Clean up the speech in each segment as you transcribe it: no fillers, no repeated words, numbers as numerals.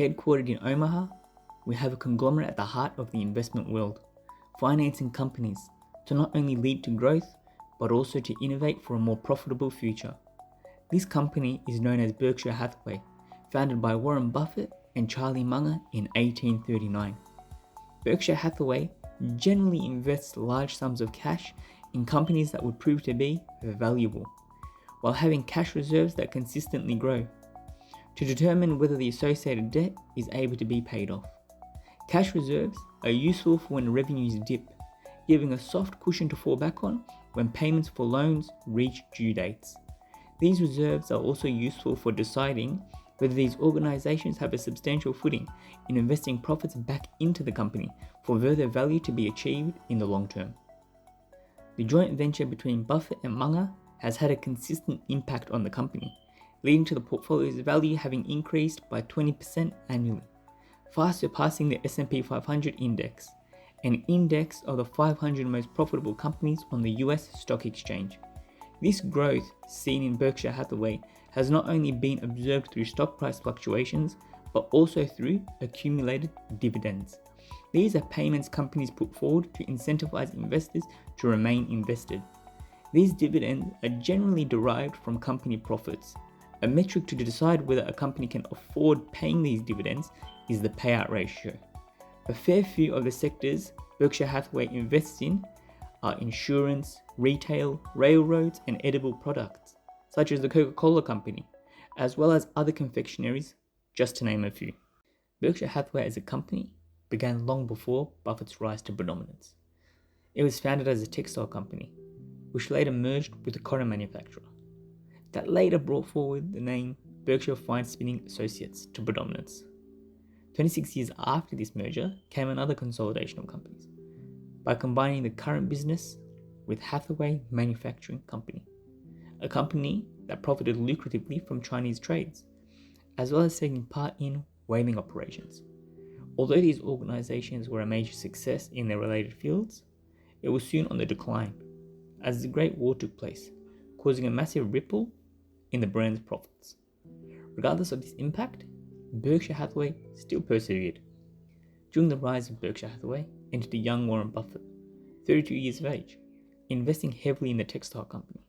Headquartered in Omaha, we have a conglomerate at the heart of the investment world, financing companies to not only lead to growth, but also to innovate for a more profitable future. This company is known as Berkshire Hathaway, founded by Warren Buffett and Charlie Munger in 1839. Berkshire Hathaway generally invests large sums of cash in companies that would prove to be valuable, while having cash reserves that consistently grow, to determine whether the associated debt is able to be paid off. Cash reserves are useful for when revenues dip, giving a soft cushion to fall back on when payments for loans reach due dates. These reserves are also useful for deciding whether these organizations have a substantial footing in investing profits back into the company for further value to be achieved in the long term. The joint venture between Buffett and Munger has had a consistent impact on the company, leading to the portfolio's value having increased by 20% annually, far surpassing the S&P 500 index, an index of the 500 most profitable companies on the US stock exchange. This growth seen in Berkshire Hathaway has not only been observed through stock price fluctuations, but also through accumulated dividends. These are payments companies put forward to incentivize investors to remain invested. These dividends are generally derived from company profits. A metric to decide whether a company can afford paying these dividends is the payout ratio. A fair few of the sectors Berkshire Hathaway invests in are insurance, retail, railroads, and edible products, such as the Coca-Cola Company, as well as other confectionaries, just to name a few. Berkshire Hathaway as a company began long before Buffett's rise to predominance. It was founded as a textile company, which later merged with a cotton manufacturer. That later brought forward the name Berkshire Fine Spinning Associates to predominance. 26 years after this merger came another consolidation of companies, by combining the current business with Hathaway Manufacturing Company, a company that profited lucratively from Chinese trades, as well as taking part in whaling operations. Although these organizations were a major success in their related fields, it was soon on the decline, as the Great War took place, causing a massive ripple in the brand's profits. Regardless of this impact, Berkshire Hathaway still persevered. During the rise of Berkshire Hathaway entered a young Warren Buffett, 32 years of age, investing heavily in the textile company,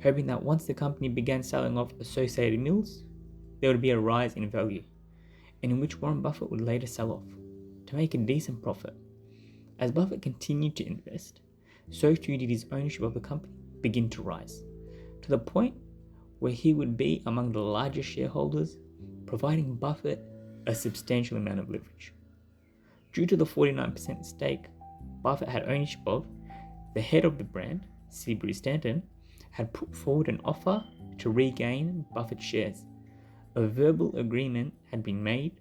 hoping that once the company began selling off associated mills, there would be a rise in value, and in which Warren Buffett would later sell off to make a decent profit. As Buffett continued to invest, so too did his ownership of the company begin to rise, to the point where he would be among the largest shareholders, providing Buffett a substantial amount of leverage. Due to the 49% stake Buffett had ownership of, the head of the brand, C. Bruce Stanton, had put forward an offer to regain Buffett's shares. A verbal agreement had been made,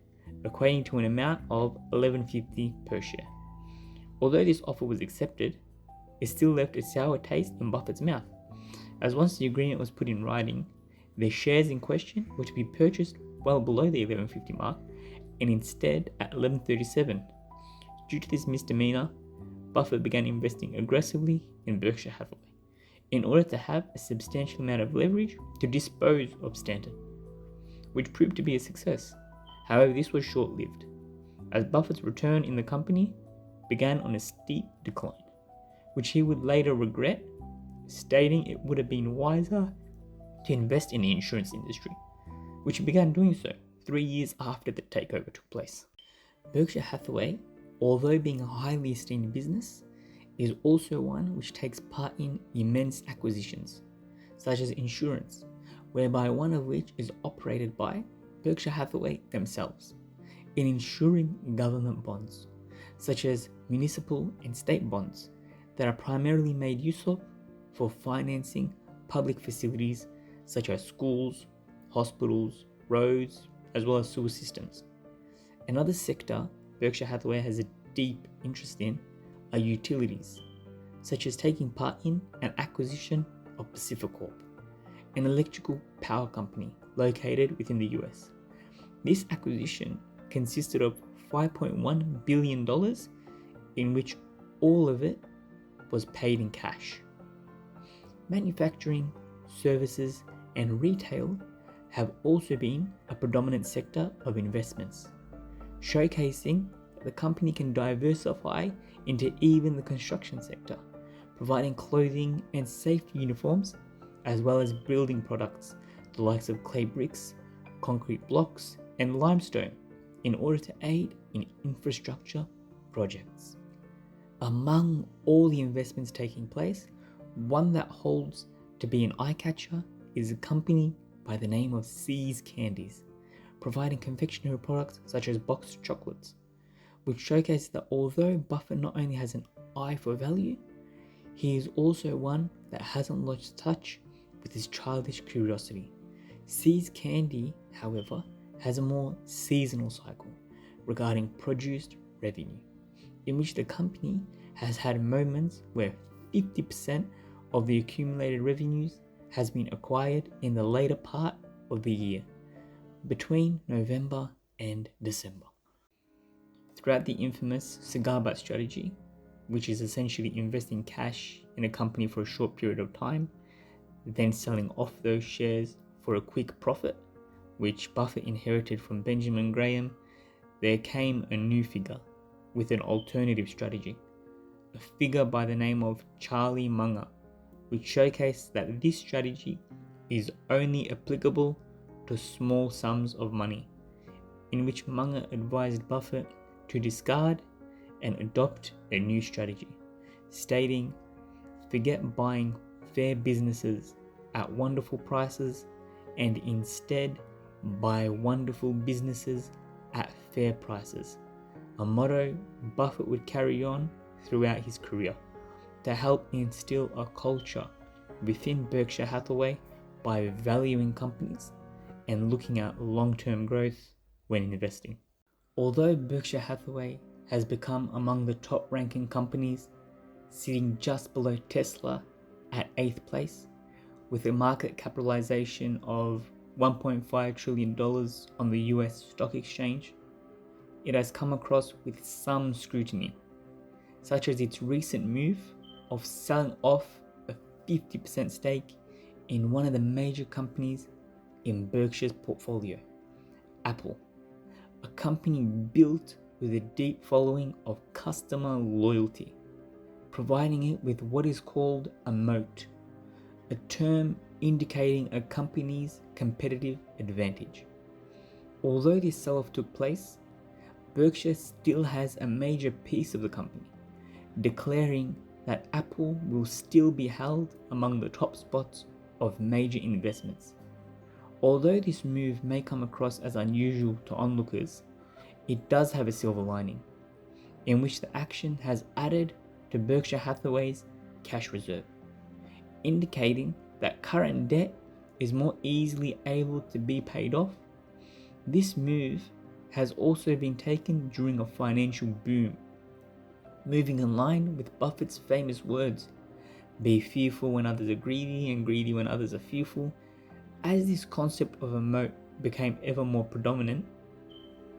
equating to an amount of $11.50 per share. Although this offer was accepted, it still left a sour taste in Buffett's mouth, as once the agreement was put in writing, the shares in question were to be purchased well below the $11.50 mark, and instead at $11.37. Due to this misdemeanor, Buffett began investing aggressively in Berkshire Hathaway in order to have a substantial amount of leverage to dispose of Stanton, which proved to be a success. However, this was short-lived, as Buffett's return in the company began on a steep decline, which he would later regret, stating it would have been wiser to invest in the insurance industry, which he began doing so 3 years after the takeover took place. Berkshire Hathaway, although being a highly esteemed business, is also one which takes part in immense acquisitions, such as insurance, whereby one of which is operated by Berkshire Hathaway themselves, in insuring government bonds, such as municipal and state bonds, that are primarily made use of for financing public facilities such as schools, hospitals, roads, as well as sewer systems. Another sector Berkshire Hathaway has a deep interest in are utilities, such as taking part in an acquisition of Pacificorp, an electrical power company located within the US. This acquisition consisted of $5.1 billion, in which all of it was paid in cash. Manufacturing, services, and retail have also been a predominant sector of investments, showcasing that the company can diversify into even the construction sector, providing clothing and safety uniforms, as well as building products, the likes of clay bricks, concrete blocks, and limestone, in order to aid in infrastructure projects. Among all the investments taking place, one that holds to be an eye-catcher is a company by the name of See's Candies, providing confectionery products such as boxed chocolates, which showcases that although Buffett not only has an eye for value, he is also one that hasn't lost touch with his childish curiosity. See's Candy, however, has a more seasonal cycle regarding produced revenue, in which the company has had moments where 50% of the accumulated revenues has been acquired in the later part of the year, between November and December. Throughout the infamous cigar butt strategy, which is essentially investing cash in a company for a short period of time, then selling off those shares for a quick profit, which Buffett inherited from Benjamin Graham, there came a new figure with an alternative strategy, a figure by the name of Charlie Munger, which showcased that this strategy is only applicable to small sums of money, in which Munger advised Buffett to discard and adopt a new strategy, stating, "Forget buying fair businesses at wonderful prices and instead buy wonderful businesses at fair prices," a motto Buffett would carry on throughout his career to help instill a culture within Berkshire Hathaway by valuing companies and looking at long-term growth when investing. Although Berkshire Hathaway has become among the top-ranking companies, sitting just below Tesla at 8th place, with a market capitalization of $1.5 trillion on the US stock exchange, it has come across with some scrutiny, such as its recent move of selling off a 50% stake in one of the major companies in Berkshire's portfolio, Apple, a company built with a deep following of customer loyalty, providing it with what is called a moat, a term indicating a company's competitive advantage. Although this sell-off took place, Berkshire still has a major piece of the company, declaring that Apple will still be held among the top spots of major investments. Although this move may come across as unusual to onlookers, it does have a silver lining, in which the action has added to Berkshire Hathaway's cash reserve, indicating that current debt is more easily able to be paid off. This move has also been taken during a financial boom, moving in line with Buffett's famous words, "Be fearful when others are greedy and greedy when others are fearful." As this concept of a moat became ever more predominant,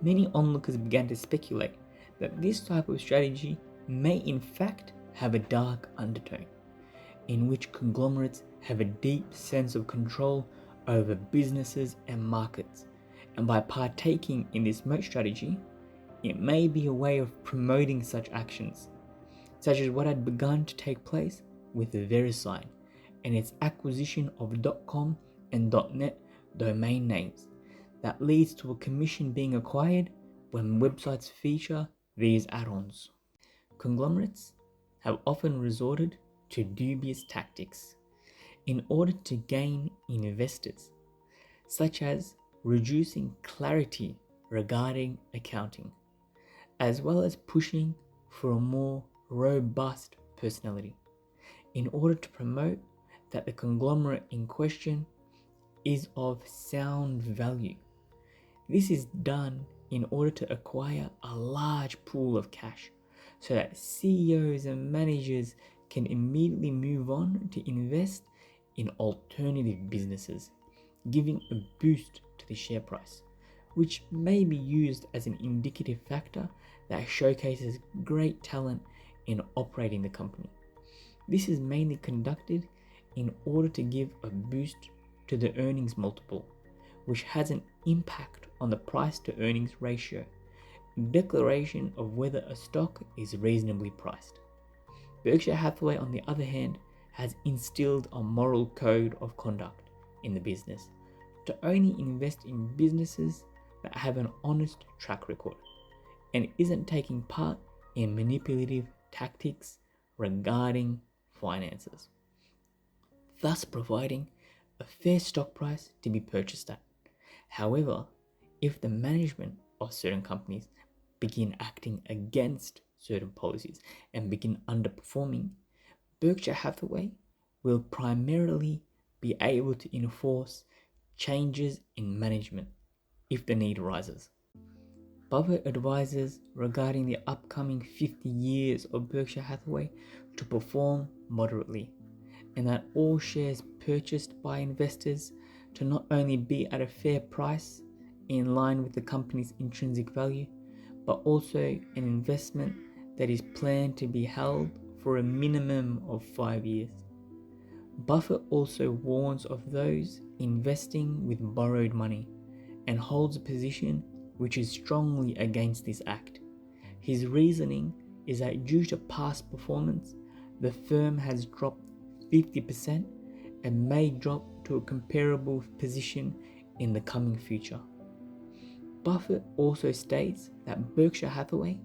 many onlookers began to speculate that this type of strategy may in fact have a dark undertone, in which conglomerates have a deep sense of control over businesses and markets, and by partaking in this moat strategy, it may be a way of promoting such actions, such as what had begun to take place with VeriSign and its acquisition of .com and .net domain names, that leads to a commission being acquired when websites feature these add-ons. Conglomerates have often resorted to dubious tactics in order to gain investors, such as reducing clarity regarding accounting, as well as pushing for a more robust personality, in order to promote that the conglomerate in question is of sound value. This is done in order to acquire a large pool of cash, so that CEOs and managers can immediately move on to invest in alternative businesses, giving a boost to the share price, which may be used as an indicative factor that showcases great talent in operating the company. This is mainly conducted in order to give a boost to the earnings multiple, which has an impact on the price to earnings ratio, declaration of whether a stock is reasonably priced. Berkshire Hathaway, on the other hand, has instilled a moral code of conduct in the business to only invest in businesses that have an honest track record and isn't taking part in manipulative tactics regarding finances, thus providing a fair stock price to be purchased at. However, if the management of certain companies begin acting against certain policies and begin underperforming, Berkshire Hathaway will primarily be able to enforce changes in management if the need arises. Buffett advises regarding the upcoming 50 years of Berkshire Hathaway to perform moderately, and that all shares purchased by investors to not only be at a fair price in line with the company's intrinsic value, but also an investment that is planned to be held for a minimum of 5 years. Buffett also warns of those investing with borrowed money and holds a position which is strongly against this act. His reasoning is that due to past performance, the firm has dropped 50% and may drop to a comparable position in the coming future. Buffett also states that Berkshire Hathaway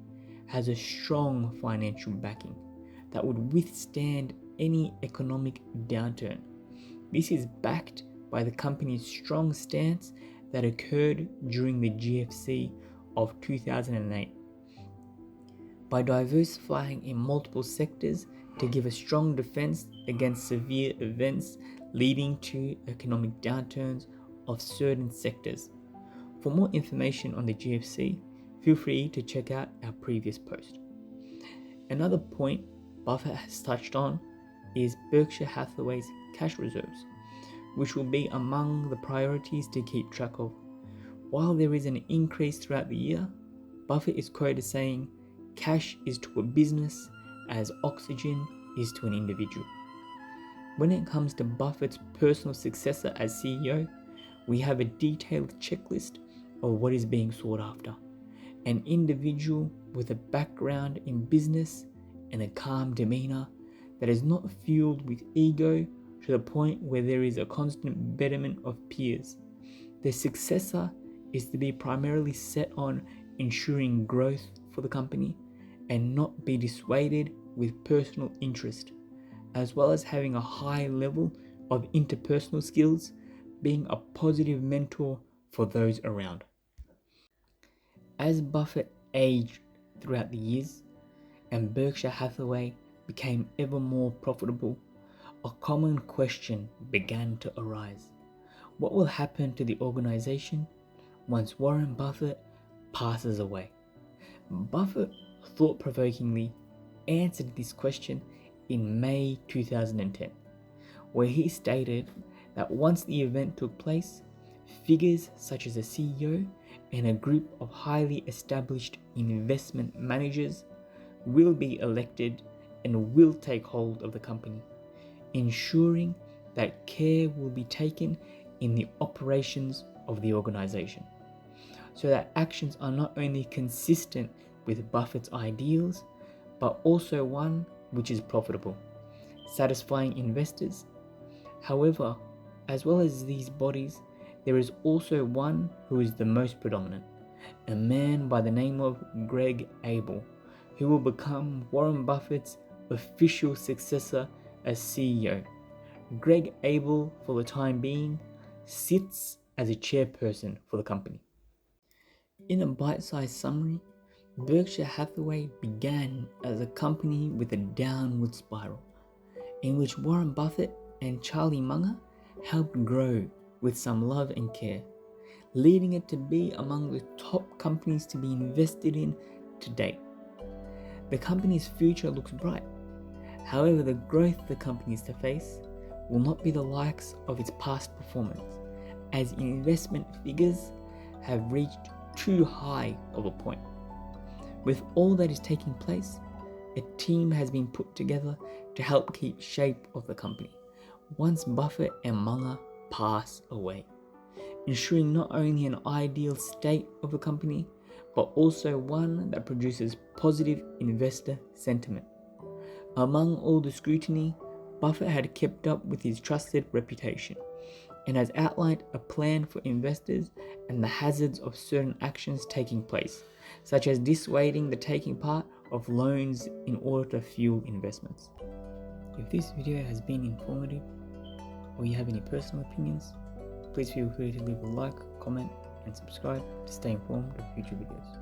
has a strong financial backing that would withstand any economic downturn. This is backed by the company's strong stance that occurred during the GFC of 2008. By diversifying in multiple sectors to give a strong defense against severe events leading to economic downturns of certain sectors. For more information on the GFC, feel free to check out our previous post. Another point Buffett has touched on is Berkshire Hathaway's cash reserves, which will be among the priorities to keep track of. While there is an increase throughout the year, Buffett is quoted saying, "Cash is to a business as oxygen is to an individual." When it comes to Buffett's personal successor as CEO, we have a detailed checklist of what is being sought after. An individual with a background in business and a calm demeanor that is not fueled with ego to the point where there is a constant betterment of peers. The successor is to be primarily set on ensuring growth for the company and not be dissuaded with personal interest, as well as having a high level of interpersonal skills, being a positive mentor for those around. As Buffett aged throughout the years and Berkshire Hathaway became ever more profitable, a common question began to arise. What will happen to the organization once Warren Buffett passes away? Buffett thought-provokingly answered this question in May 2010, where he stated that once the event took place, figures such as a CEO and a group of highly established investment managers will be elected and will take hold of the company, ensuring that care will be taken in the operations of the organization, so that actions are not only consistent with Buffett's ideals, but also one which is profitable, satisfying investors. However, as well as these bodies, there is also one who is the most predominant, a man by the name of Greg Abel, who will become Warren Buffett's official successor as CEO. Greg Abel, for the time being, sits as a chairperson for the company. In a bite-sized summary, Berkshire Hathaway began as a company with a downward spiral, in which Warren Buffett and Charlie Munger helped grow with some love and care, leading it to be among the top companies to be invested in to date. The company's future looks bright. However, the growth the company is to face will not be the likes of its past performance, as investment figures have reached too high of a point. With all that is taking place, a team has been put together to help keep shape of the company once Buffett and Munger pass away. ensuring not only an ideal state of a company, but also one that produces positive investor sentiment. Among all the scrutiny, Buffett had kept up with his trusted reputation and has outlined a plan for investors and the hazards of certain actions taking place, such as dissuading the taking part of loans in order to fuel investments. If this video has been informative or you have any personal opinions, please feel free to leave a like, comment and subscribe to stay informed of future videos.